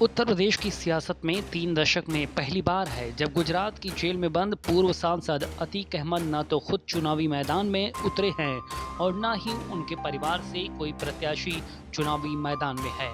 उत्तर प्रदेश की सियासत में 3 दशक में पहली बार है जब गुजरात की जेल में बंद पूर्व सांसद अतीक अहमद न तो खुद चुनावी मैदान में उतरे हैं और न ही उनके परिवार से कोई प्रत्याशी चुनावी मैदान में है।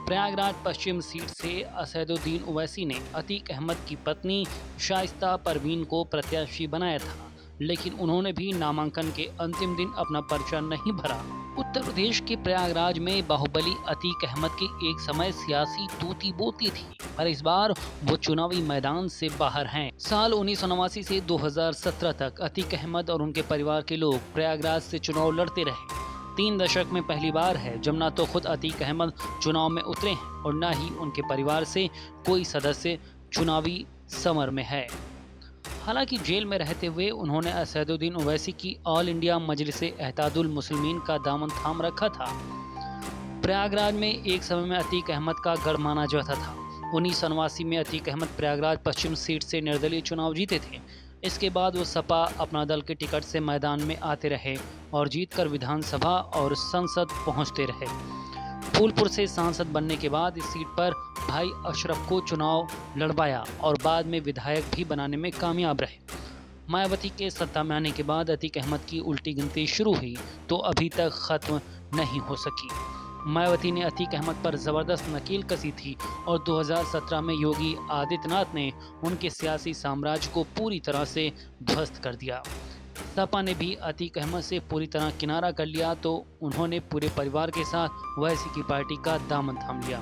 प्रयागराज पश्चिम सीट से असदुद्दीन ओवैसी ने अतीक अहमद की पत्नी शाइस्ता परवीन को प्रत्याशी बनाया था, लेकिन उन्होंने भी नामांकन के अंतिम दिन अपना पर्चा नहीं भरा। उत्तर प्रदेश के प्रयागराज में बाहुबली अतीक अहमद की एक समय सियासी तूती बोती थी, पर इस बार वो चुनावी मैदान से बाहर हैं। साल 1989 से 2017 तक अतीक अहमद और उनके परिवार के लोग प्रयागराज से चुनाव लड़ते रहे। 3 दशक में पहली बार है जब न तो खुद अतीक अहमद चुनाव में उतरे हैं और न ही उनके परिवार से कोई सदस्य चुनावी समर में है। हालांकि जेल में रहते हुए उन्होंने असदुद्दीन ओवैसी की ऑल इंडिया मजलिस-ए-इत्तेहादुल मुस्लिमीन का दामन थाम रखा था। प्रयागराज में एक समय में अतीक अहमद का गढ़ माना जाता था। 1989 में अतीक अहमद प्रयागराज पश्चिम सीट से निर्दलीय चुनाव जीते थे। इसके बाद वो सपा अपना दल के टिकट से मैदान में आते रहे और जीतकर विधानसभा और संसद पहुंचते रहे। फूलपुर से सांसद बनने के बाद इस सीट पर भाई अशरफ को चुनाव लड़वाया और बाद में विधायक भी बनाने में कामयाब रहे। मायावती के सत्ता में आने के बाद अतीक अहमद की उल्टी गिनती शुरू हुई तो अभी तक खत्म नहीं हो सकी। मायावती ने अतीक अहमद पर जबरदस्त नकेल कसी थी और 2017 में योगी आदित्यनाथ ने उनके सियासी साम्राज्य को पूरी तरह से ध्वस्त कर दिया। सपा ने भी अतीक अहमद से पूरी तरह किनारा कर लिया तो उन्होंने पूरे परिवार के साथ ओवैसी की पार्टी का दामन थाम लिया।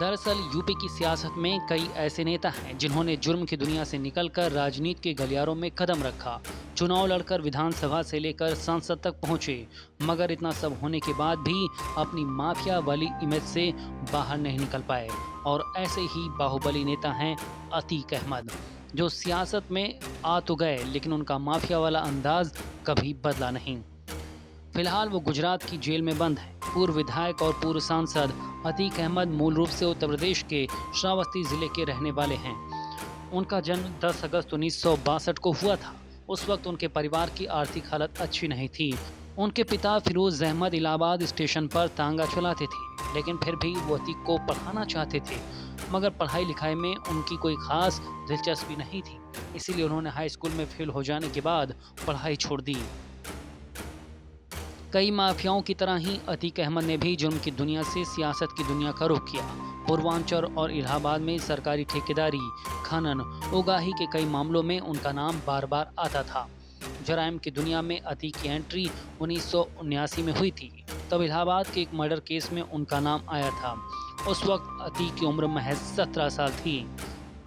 दरअसल यूपी की सियासत में कई ऐसे नेता हैं जिन्होंने जुर्म की दुनिया से निकलकर राजनीति के गलियारों में कदम रखा, चुनाव लड़कर विधानसभा से लेकर संसद तक पहुंचे, मगर इतना सब होने के बाद भी अपनी माफिया वाली इमेज से बाहर नहीं निकल पाए। और ऐसे ही बाहुबली नेता हैं अतीक अहमद, जो सियासत में आ तो गए लेकिन उनका माफिया वाला अंदाज कभी बदला नहीं। फिलहाल वो गुजरात की जेल में बंद है। पूर्व विधायक और पूर्व सांसद अतीक अहमद मूल रूप से उत्तर प्रदेश के श्रावस्ती जिले के रहने वाले हैं। उनका जन्म 10 अगस्त 1962 को हुआ था। उस वक्त उनके परिवार की आर्थिक हालत अच्छी नहीं थी। उनके पिता फिरोज अहमद इलाहाबाद स्टेशन पर तांगा चलाते थे, लेकिन फिर भी वो अतीक को पढ़ाना चाहते थे, मगर पढ़ाई लिखाई में उनकी कोई खास दिलचस्पी नहीं थी। इसीलिए उन्होंने हाई स्कूल में फेल हो जाने के बाद पढ़ाई छोड़ दी। कई माफियाओं की तरह ही अतीक अहमद ने भी जुर्म की दुनिया से सियासत की दुनिया का रुख किया। पूर्वांचल और इलाहाबाद में सरकारी ठेकेदारी, खनन, उगाही के कई मामलों में उनका नाम बार बार आता था। जराइम की दुनिया में अतीक की एंट्री 1979 में हुई थी। तब इलाहाबाद के एक मर्डर केस में उनका नाम आया था। उस वक्त अतीक की उम्र महज 17 साल थी।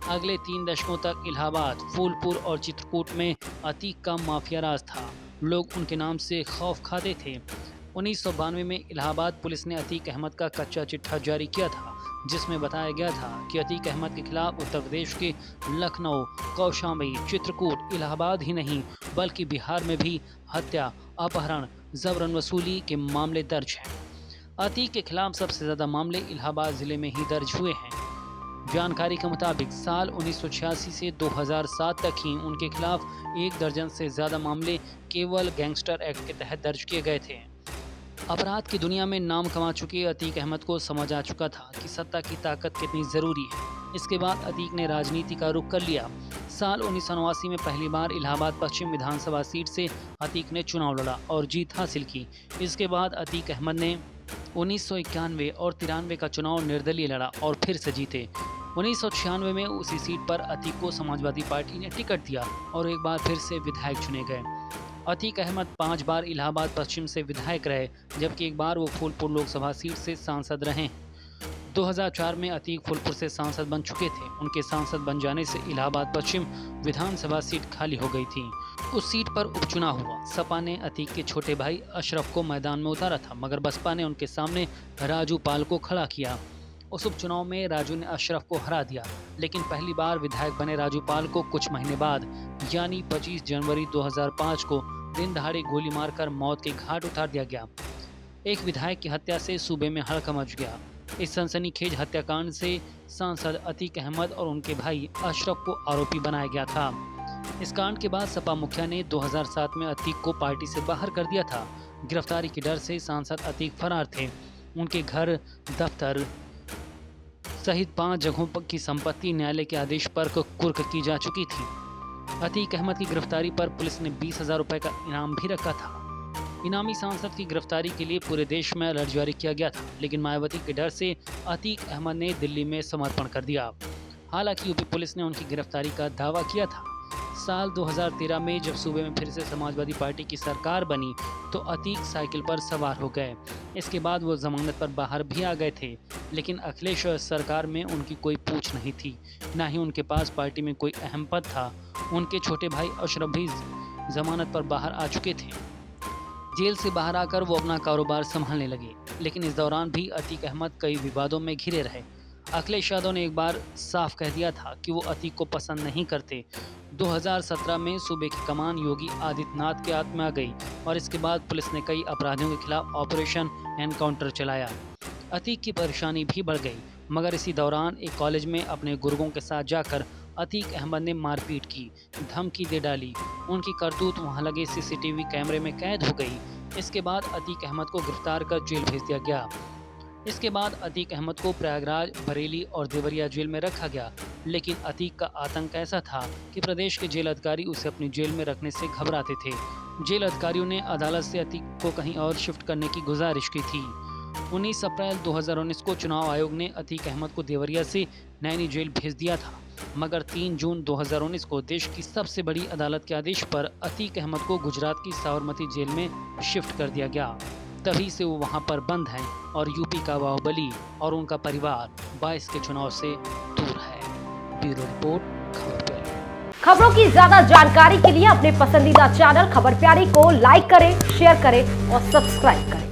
अगले 3 दशकों तक इलाहाबाद, फूलपुर और चित्रकूट में अतीक का माफिया राज था। लोग उनके नाम से खौफ खाते थे। 1992 में इलाहाबाद पुलिस ने अतीक अहमद का कच्चा चिट्ठा जारी किया था, जिसमें बताया गया था कि अतीक अहमद के खिलाफ उत्तर प्रदेश के लखनऊ, कौशाम्बी, चित्रकूट, इलाहाबाद ही नहीं बल्कि बिहार में भी हत्या, अपहरण, जबरन वसूली के मामले दर्ज हैं। अतीक के खिलाफ सबसे ज़्यादा मामले इलाहाबाद जिले में ही दर्ज हुए हैं। जानकारी के मुताबिक साल 1986 से 2007 तक ही उनके खिलाफ 1 दर्जन से ज़्यादा मामले केवल गैंगस्टर एक्ट के तहत दर्ज किए गए थे। अपराध की दुनिया में नाम कमा चुके अतीक अहमद को समझ आ चुका था कि सत्ता की ताकत कितनी ज़रूरी है। इसके बाद अतीक ने राजनीति का रुख कर लिया। साल 1989 में पहली बार इलाहाबाद पश्चिम विधानसभा सीट से अतीक ने चुनाव लड़ा और जीत हासिल की। इसके बाद अतीक अहमद ने 1991 और 93 का चुनाव निर्दलीय लड़ा और फिर से जीते। 1996 में उसी सीट पर अतीक को समाजवादी पार्टी ने टिकट दिया और एक बार फिर से विधायक चुने गए। अतीक अहमद 5 बार इलाहाबाद पश्चिम से विधायक रहे, जबकि एक बार वो फूलपुर लोकसभा सीट से सांसद रहे। 2004 में अतीक फूलपुर से सांसद बन चुके थे। उनके सांसद बन जाने से इलाहाबाद पश्चिम विधानसभा सीट खाली हो गई थी। उस सीट पर उपचुनाव हुआ। सपा ने अतीक के छोटे भाई अशरफ को मैदान में उतारा था, मगर बसपा ने उनके सामने राजू पाल को खड़ा किया। उस उपचुनाव में राजू ने अशरफ को हरा दिया, लेकिन पहली बार विधायक बने राजू पाल को कुछ महीने बाद यानी 25 जनवरी 2005 को दिन दहाड़े गोली मारकर मौत के घाट उतार दिया गया। एक विधायक की हत्या से सूबे में हड़कंप मच गया। इस सनसनीखेज हत्याकांड से सांसद अतीक अहमद और उनके भाई अशरफ को आरोपी बनाया गया था। इस कांड के बाद सपा मुखिया ने 2007 में अतीक को पार्टी से बाहर कर दिया था। गिरफ्तारी के डर से सांसद अतीक फरार थे। उनके घर, दफ्तर, सहित 5 जगहों की संपत्ति न्यायालय के आदेश पर कुर्क की जा चुकी थी। अतीक अहमद की गिरफ्तारी पर पुलिस ने 20,000 रुपए का इनाम भी रखा था। इनामी सांसद की गिरफ्तारी के लिए पूरे देश में अलर्ट जारी किया गया था, लेकिन मायावती के डर से अतीक अहमद ने दिल्ली में समर्पण कर दिया। हालांकि यूपी पुलिस ने उनकी गिरफ्तारी का दावा किया था। साल 2013 में जब सूबे में फिर से समाजवादी पार्टी की सरकार बनी तो अतीक साइकिल पर सवार हो गए। इसके बाद वो जमानत पर बाहर भी आ गए थे, लेकिन अखिलेश सरकार में उनकी कोई पूछ नहीं थी, न ही उनके पास पार्टी में कोई अहम पद था। उनके छोटे भाई अशरफ भी जमानत पर बाहर आ चुके थे। जेल से बाहर आकर वो अपना कारोबार संभालने लगे, लेकिन इस दौरान भी अतीक अहमद कई विवादों में घिरे रहे। अखिलेश यादव ने एक बार साफ कह दिया था कि वो अतीक को पसंद नहीं करते। 2017 में सूबे की कमान योगी आदित्यनाथ के हाथ में आ गई और इसके बाद पुलिस ने कई अपराधियों के खिलाफ ऑपरेशन एनकाउंटर चलाया। अतीक की परेशानी भी बढ़ गई, मगर इसी दौरान एक कॉलेज में अपने गुर्गों के साथ जाकर अतीक अहमद ने मारपीट की, धमकी दे डाली। उनकी करतूत वहां लगे सीसीटीवी कैमरे में कैद हो गई। इसके बाद अतीक अहमद को गिरफ्तार कर जेल भेज दिया गया। इसके बाद अतीक अहमद को प्रयागराज, बरेली और देवरिया जेल में रखा गया, लेकिन अतीक का आतंक ऐसा था कि प्रदेश के जेल अधिकारी उसे अपनी जेल में रखने से घबराते थे। जेल अधिकारियों ने अदालत से अतीक को कहीं और शिफ्ट करने की गुजारिश की थी। 19 अप्रैल 2019 को चुनाव आयोग ने अतीक अहमद को देवरिया से नैनी जेल भेज दिया था, मगर 3 जून 2019 को देश की सबसे बड़ी अदालत के आदेश पर अतीक अहमद को गुजरात की साबरमती जेल में शिफ्ट कर दिया गया। तभी से वो वहां पर बंद हैं और यूपी का बाहुबली और उनका परिवार 22 के चुनाव से दूर है। ब्यूरो रिपोर्ट, खबर प्यारी। खबरों की ज्यादा जानकारी के लिए अपने पसंदीदा चैनल खबर प्यारी को लाइक करें, शेयर करें और सब्सक्राइब करें।